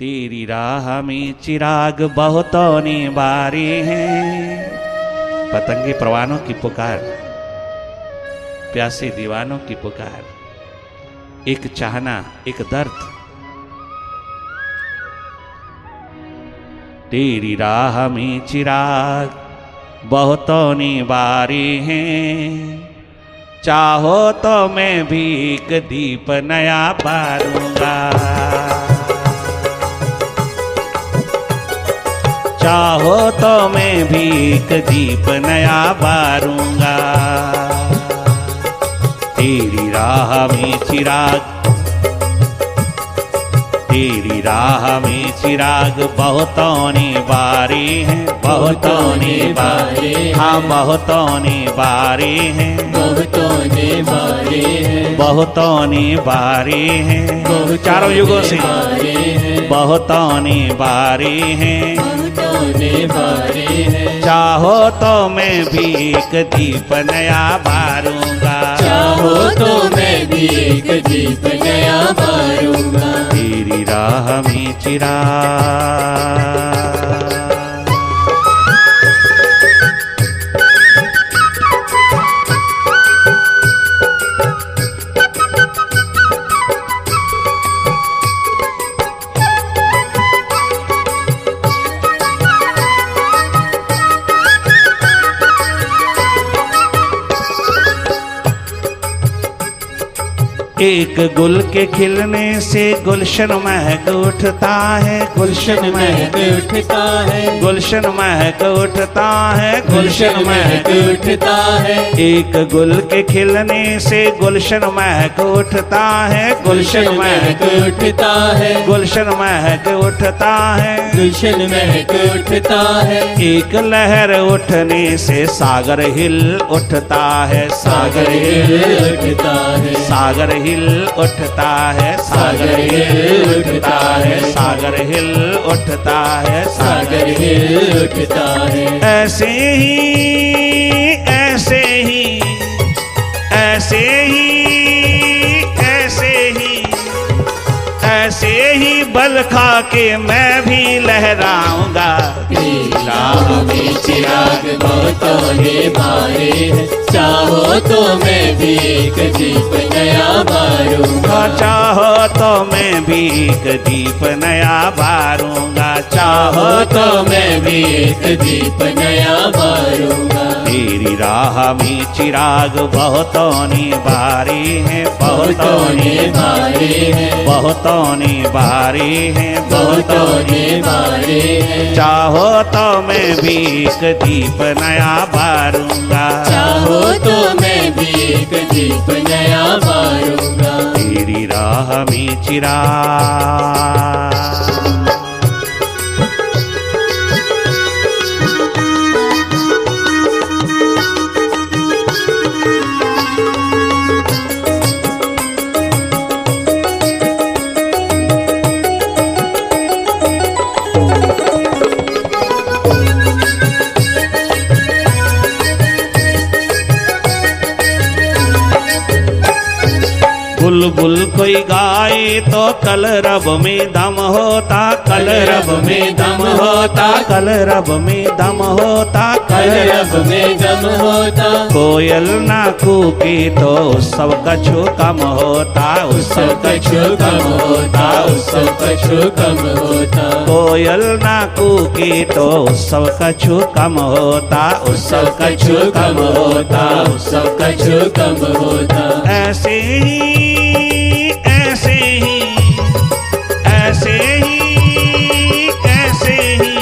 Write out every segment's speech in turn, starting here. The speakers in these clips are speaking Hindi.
तेरी राह में चिराग बहुतों ने बारे हैं। पतंगे परवानों की पुकार, प्यासे दीवानों की पुकार, एक चाहना एक दर्द। तेरी राह में चिराग बहुतों ने बारे हैं, चाहो तो मैं भी एक दीप नया बारूंगा। चाहो तो मैं भी एक दीप नया बारूंगा। तेरी राह में चिराग, तेरी राह में चिराग बहुतों ने बारे हैं, बहुतों ने बारे, हाँ बहुतों ने बारे हैं, बहुतों ने बारे हैं, बहुतों ने बारे हैं, चारों युगों से बहुतों ने बारे हैं, बहुतों ने बारे हैं। चाहो तो मैं भी एक दीप नया बारूंगा। चाहो तो मैं भी एक दीप नया बारूंगा। तेरी राह में चिराग, एक गुल के खिलने से गुलशन महक उठता है, गुलशन महक उठता है, गुलशन महक उठता है, गुलशन महक उठता है। एक गुल के खिलने से गुलशन महक उठता है, गुलशन महक उठता है, गुलशन महक उठता है, गुलशन महक उठता है। एक लहर उठने से सागर हिल उठता है, सागर हिल उठता है, सागर हिल उठता है, सागर हिल उठता है, सागर हिल उठता है, सागर हिल उठता है। ऐसे ही ऐसे ही ऐसे ही ऐसे ही ऐसे ही बल खा के मैं भी लहराऊंगा। राह में चिराग बहुतों ने बारे हैं, चाहो तो मैं भी एक दीप नया बारूंगा। चाहो तो मैं भी एक दीप नया बारूंगा। चाहो तो मैं भी एक दीप नया बारूंगा। तेरी राह में चिराग बहुतों ने बारे हैं, बहुतों ने बारे हैं, बहुतों ने बारे हैं, बहुतों ने बारे हैं। चाहो तो मैं भी एक दीप नया बारूंगा। चाहो तो मैं भी एक दीप नया बारूंगा। तेरी राह में चिराग, बुलबुल कोई गाए तो कलरब में दम होता, कलरब में दम होता, कलरब में दम होता, कलरब में दम होता। कोयल ना कूके तो सब कछु कम होता, उत्सव कछु कम होता, उत्सव कछु कम होता। कोयल ना कूके तो सब कछु कम होता, उत्सव कछु कम होता, उत्सव कछु कम होता। ऐसे ही ऐसे ही ऐसे ही ऐसे ही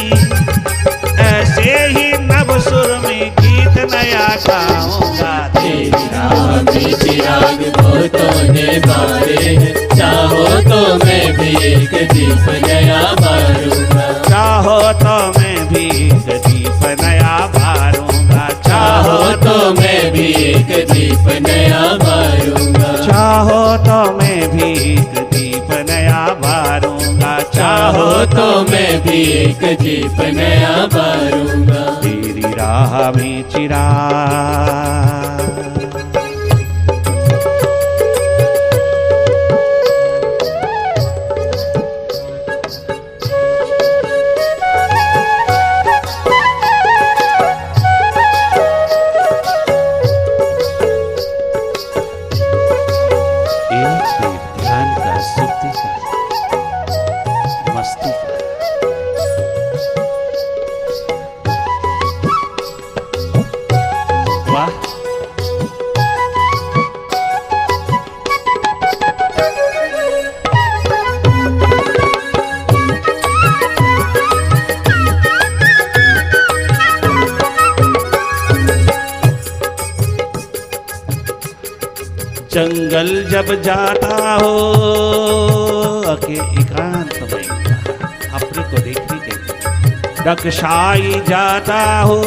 ऐसे ही नव सुर में गीत नया गाऊंगा। तेरी राह में चिराग बहुतों ने बारे हैं, चाहो तो मैं भी एक दीप नया बारूंगा। चाहो तो मैं भी एक दीप नया बारूंगा। चाहो तो मैं भी एक दीप नया बारूंगा। चाहो तो मैं भी एक दीप नया बारूंगा। चाहो तो मैं भी एक दीप नया बारूंगा। तेरी राह में चिराग, जंगल जब जाता हो एकांत में अपने को देखने के लिए डगशाई जाता हो,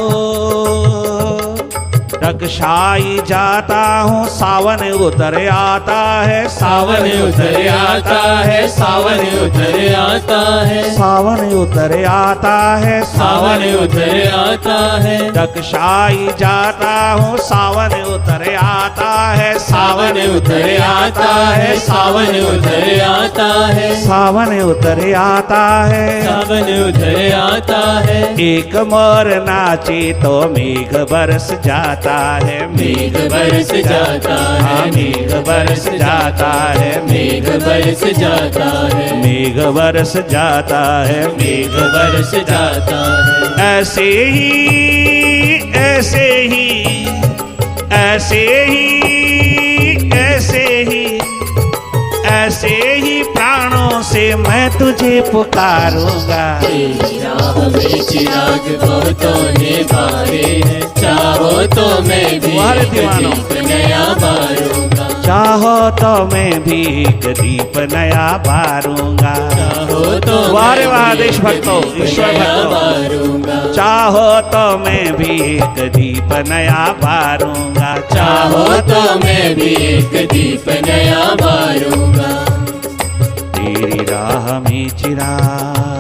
डगशाई जाता हूँ, सावन उतर आता है, सावन उतर आता है, सावन उतर आता है, सावन उतर आता है, सावन उतर आता है, डगशाई जाता हूँ, सावन उतर आता है, सावन उतर आता है, सावन उतर आता है, सावन उतर आता है, सावन उतर आता है। एक मोर नाचे तो मेघ बरस जाता है, मेघ बरस जाता है, मेघ बरस जाता है, मेघ बरस जाता है, मेघ बरस जाता है, मेघ बरस जाता है। ऐसे ही ऐसे ही ऐसे ही ऐसे ही ऐसे ही प्राणों से मैं तुझे पुकारूंगा। तेरी राह में चिराग बहुतों ने बारे हैं, चाहो तो मैं भी वाह रे एक दीवानो। दीप नया बारूंगा, चाहो तो मैं भी एक दीप नया बारूंगा। चाहो तो वाह रे मैं वाह भी देश एक भक्तों, दीप ईश्वर नया भक्तों। बारूंगा, चाहो तो मैं भी एक दीप नया बारूंगा। चाहो तो मैं भी एक दीप नया बारूंगा। तेरी राह में चिराग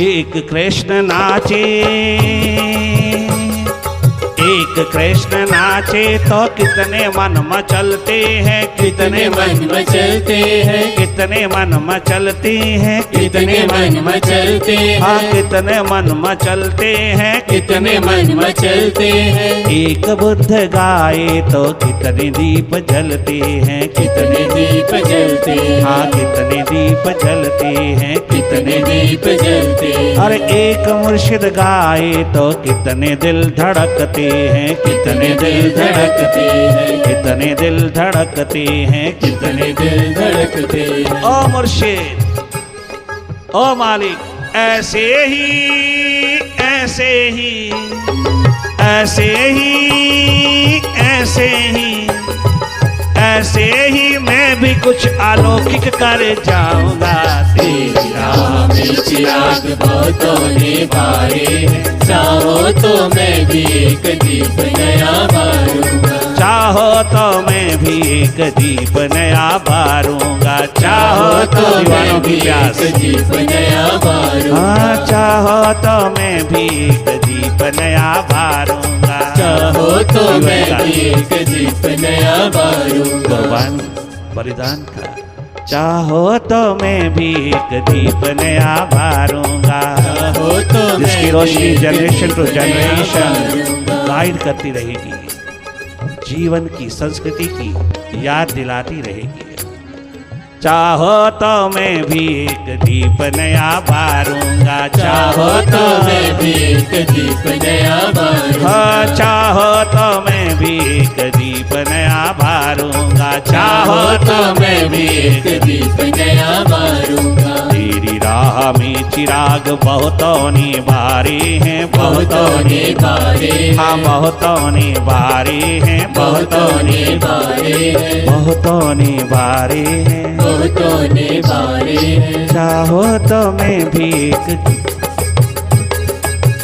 एक कृष्ण नाचे, एक कृष्ण नाचे तो कितने मन मचलते हैं, कितने मन मचलते हैं, कितने मन मचलते हैं, कितने मन मचलते हाँ हैं, कितने मन मचलते हैं, कितने मन मचलते हैं। एक बुद्ध गाए तो कितने दीप जलते हैं, कितने दीप जलते हाँ हैं, कितने दीप जलते हैं, कितने दीप जलते हैं। और एक मुर्शिद गाए तो कितने दिल धड़कते हैं, कितने दिल धड़कते हैं, कितने दिल धड़कते हैं, कितने दिल धड़कते हैं। ओ मुर्शिद ओ मालिक ऐसे ही ऐसे ही ऐसे ही ऐसे ही ऐसे ही मैं भी कुछ अलौकिक कर जाऊंगा। तेरी राह में चिराग बहुतों ने बारे हैं, चाहो तो मैं भी एक दीप नया बारूंगा, चाहो तो मैं भी एक दीप नया बारूंगा। चाहो तो मैं भी प्यास एक दीप नया बारूंगा, हाँ चाहो तो मैं भी एक दीप नया बारूंगा। चाहो तो मैं भी एक दीप नया बारूंगा। कुर्बान बलिदान का चाहो तो मैं भी एक दीप नया बारूंगा। चाहो तो मैं जिसकी भी रोशनी एक जनरेशन टू दीप नया जनरेशन बारूंगा। गाइड करती रहेगी, जीवन की संस्कृति की याद दिलाती रहेगी। चाहो तो मैं भी एक दीप नया बारूंगा। चाहो तो मैं भी एक दीप नया बारूंगा, हाँ चाहो तो मैं भी एक दीप नया बारूंगा। चाहो तो मैं भी एक दीप नया बारूंगा। तेरी राह में चिराग बहुतों ने बारे हैं, बहुतों ने बारे हाँ हैं, बहुतों ने बारे हैं, बहुतों ने बारे हैं, बहुतों ने बारे हैं। बहुतों ने बारे हैं। चाहो तो मैं भी एक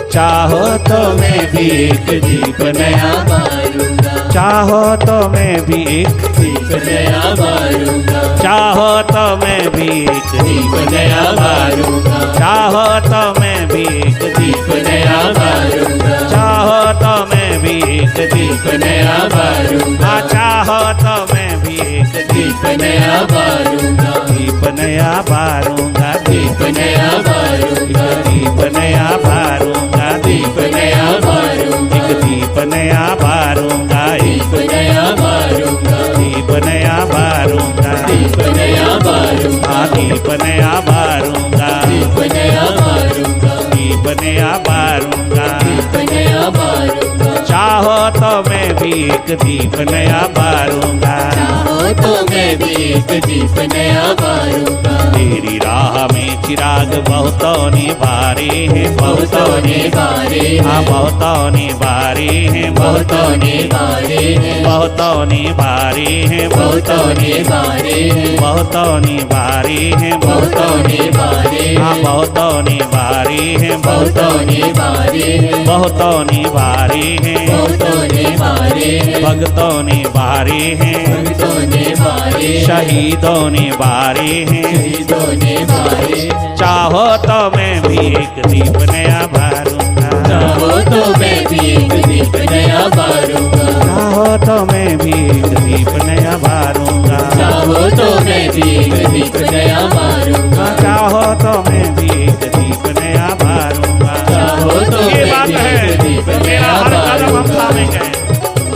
चाहो तो मैं भी एक दीप नया बारूंगा, चाहो तो मैं भी एक दीप नया बारूंगा, चाहो तो मैं भी एक दीप नया बारूंगा, चाहो तो मैं भी एक दीप नया बारूंगा, चाहो तो मैं भी एक दीप नया बारूंगा, हाँ चाहो तो मैं भी एक दीप नया बारूंगा, दीप नया बारूंगा। दीप नया बारूंगा, दीप नया बारूंगा। दीप नया बारूंगा, एक दीप नया नया बारूंगा, दीप नया बारूंगा, दीप नया बारूंगा, दीप नया बारूंगा, दीप नया बारूंगा, दीप नया बारूंगा, दीप नया बारूंगा। दीप नया बारूंगा। चाहो तो मैं भी एक दीप नया बारूंगा, चाहो तो मैं भी एक दीप नया बारूंगा। तेरी राह में चिराग बहुतों ने बारे हैं, बहुतों ने बारे हैं, बहुतों ने बारे हैं, बहुतों ने बारे हैं, बहुतों ने बारे हैं, बहुतों ने बारे हैं, बहुतों ने बारे हैं, बहुतों ने बारे हैं, बहुतों ने बारे हैं, बहुतों ने बारे हैं, बहुतों ने बारे हैं, बहुतों ने बारे हैं, भक्तों ने बारे हैं, भक्तों ने बारे हैं, शहीदों ने बारे हैं। शहीदों ने बारे हैं। चाहो तो मैं भी एक दीप नया बारूंगा, चाहो तो मैं भी एक दीप नया बारूंगा, चाहो तो मैं भी एक दीप नया बारूंगा, चाहो तो मैं भी एक दीप नया बारूंगा, चाहो तो मैं भी एक दीप नया बारूंगा। चाहो तो ये मैं बात भी है, एक दीप तेरा नया हर कदम हम बारूंगा। थामेंगे,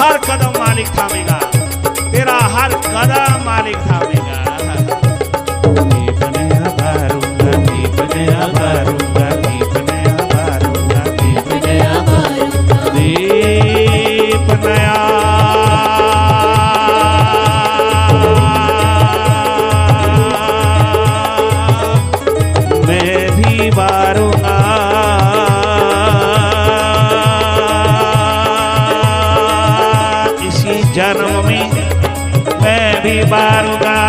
हर कदम मालिक थामेगा, तेरा हर कदम मालिक थामेगा। दीप नया बारूंगा, दीप नया बारूंगा, दीप नया बारूंगा, दीप दीप नया बारूंगा, दीप नया मैं भी बारूंगा, इसी जन्म में मैं भी बारूंगा।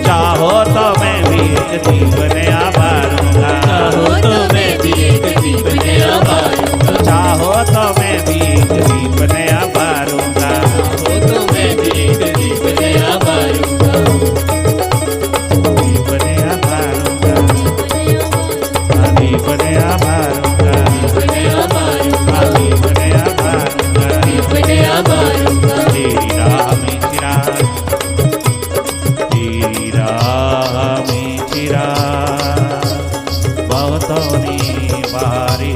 चाहो तो मैं भी एक दीप नया बारूंगा, चाहो तो मैं भी एक दीप नया बारूंगा, चाहो तो मैं भी एक दीप नया बारूंगा, चाहो तो मैं भी एक दीप नया बारूंगा, दीप नया बारूंगा, दीप नया बारूंगा, दीप नया बारूंगा, दीप नया बारूंगा। दीप नया बारूंगा। तेरी राह में चिराग, तेरी राह में चिराग बहुतों ने बारे